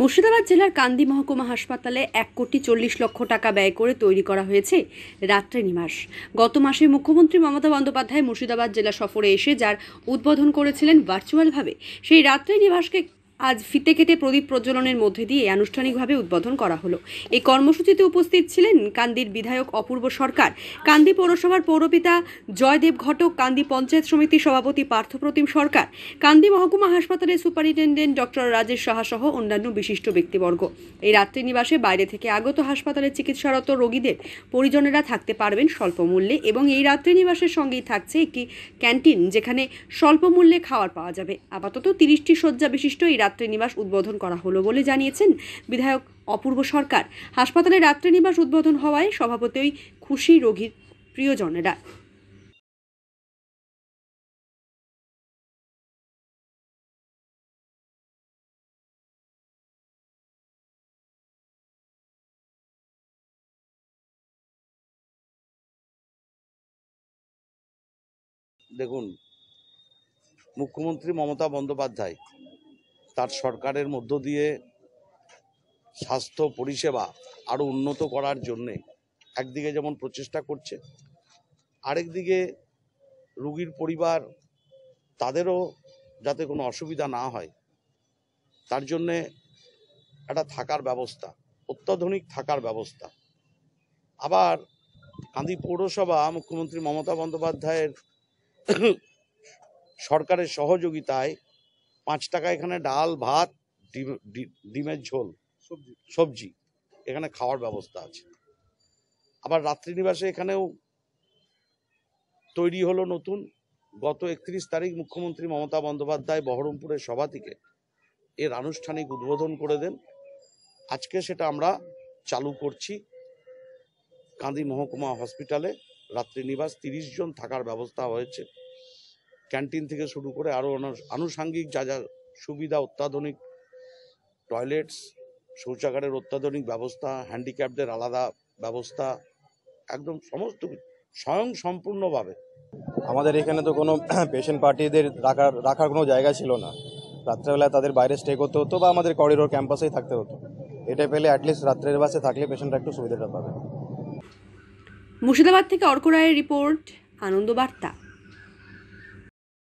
মুর্শিদাবাদ জেলার কান্দি মহকুমা হাসপাতালে 1,40,00,000 টাকা ব্যয় করে তৈরি করা হয়েছে রাত্রি নিবাস। গত মাসে মুখ্যমন্ত্রী মমতা বন্দ্যোপাধ্যায় মুর্শিদাবাদ জেলা সফরে এসে যার উদ্বোধন করেছিলেন ভার্চুয়ালভাবে, সেই রাত্রি নিবাসকে আজ ফিতে কেটে প্রদীপ প্রজ্বলনের মধ্যে দিয়ে আনুষ্ঠানিকভাবে উদ্বোধন করা হলো। এই কর্মসূচিতে উপস্থিত ছিলেন কান্দির বিধায়ক অপূর্ব সরকার, কান্দি পৌরসভার পৌরপিতা জয়দেব ঘটক, কান্দি পঞ্চায়েত সমিতির সভাপতি পার্থপ্রতিম সরকার, কান্দি মহকুমা হাসপাতালের সুপারিনটেন্ডেন্ট ডক্টর রাজেশ সাহা সহ অন্যান্য বিশিষ্ট ব্যক্তিবর্গ। এই রাত্রি নিবাসে বাইরে থেকে আগত হাসপাতালে চিকিৎসারত রোগীদের পরিজনেরা থাকতে পারবেন স্বল্প মূল্যে, এবং এই রাত্রি নিবাসের সঙ্গেই থাকছে একটি ক্যান্টিন, যেখানে স্বল্প মূল্যে খাবার পাওয়া যাবে। আপাতত 30টি শয্যা বিশিষ্ট এই রাত্রি নিবাস উদ্বোধন করা হলো বলে জানিয়েছেন বিধায়ক অপূর্ব সরকার। হাসপাতালে রাত্রি নিবাস উদ্বোধন হওয়ায় স্বভাবতই খুশি রোগীর প্রিয়জনেরা। দেখুন, মুখ্যমন্ত্রী মমতা বন্দ্যোপাধ্যায় তার সরকারের মধ্য দিয়ে স্বাস্থ্য পরিষেবা আরো উন্নত করার জন্যে একদিকে যেমন প্রচেষ্টা করছে, আরেকদিকে রোগীর পরিবার তাদেরও যাতে কোনো অসুবিধা না হয় তার জন্যে একটা থাকার ব্যবস্থা, অত্যাধুনিক থাকার ব্যবস্থা। আবার কান্দি পৌরসভা মুখ্যমন্ত্রী মমতা বন্দ্যোপাধ্যায়ের সরকারের সহযোগিতায় 5 টাকা এখানে ডাল, ভাত, ডিমের ঝোল, সবজি এখানে খাওয়ার ব্যবস্থা আছে। আবার রাত্রি নিবাসে এখানেও তৈরি হলো নতুন। গত 31 তারিখ মুখ্যমন্ত্রী মমতা বন্দ্যোপাধ্যায় বহরমপুরের সভা থেকে এর আনুষ্ঠানিক উদ্বোধন করে দেন। আজকে সেটা আমরা চালু করছি। কান্দি মহকুমা হসপিটালে রাত্রি নিবাস 30 জন থাকার ব্যবস্থা হয়েছে। ক্যান্টিন থেকে শুরু করে আরও আনুষাঙ্গিক যা যা সুবিধা, অত্যাধুনিক টয়লেটস, শৌচাগারের অত্যাধুনিক ব্যবস্থা, হ্যান্ডিক্যাপদের আলাদা ব্যবস্থা, একদম সমস্ত স্বয়ং সম্পূর্ণভাবে। আমাদের এখানে তো কোনো পেশেন্ট পার্টিদের রাখার কোনো জায়গা ছিল না। রাত্রেবেলায় তাদের বাইরে স্টে করতে হতো বা আমাদের করিডোর ক্যাম্পাসেই থাকতে হতো। এটা পেলে অ্যাটলিস্ট রাত্রের বাসে থাকলে পেশেন্টরা একটু সুবিধাটা পাবে। মুর্শিদাবাদ থেকে অর্ক রায়ের রিপোর্ট, আনন্দ বার্তা।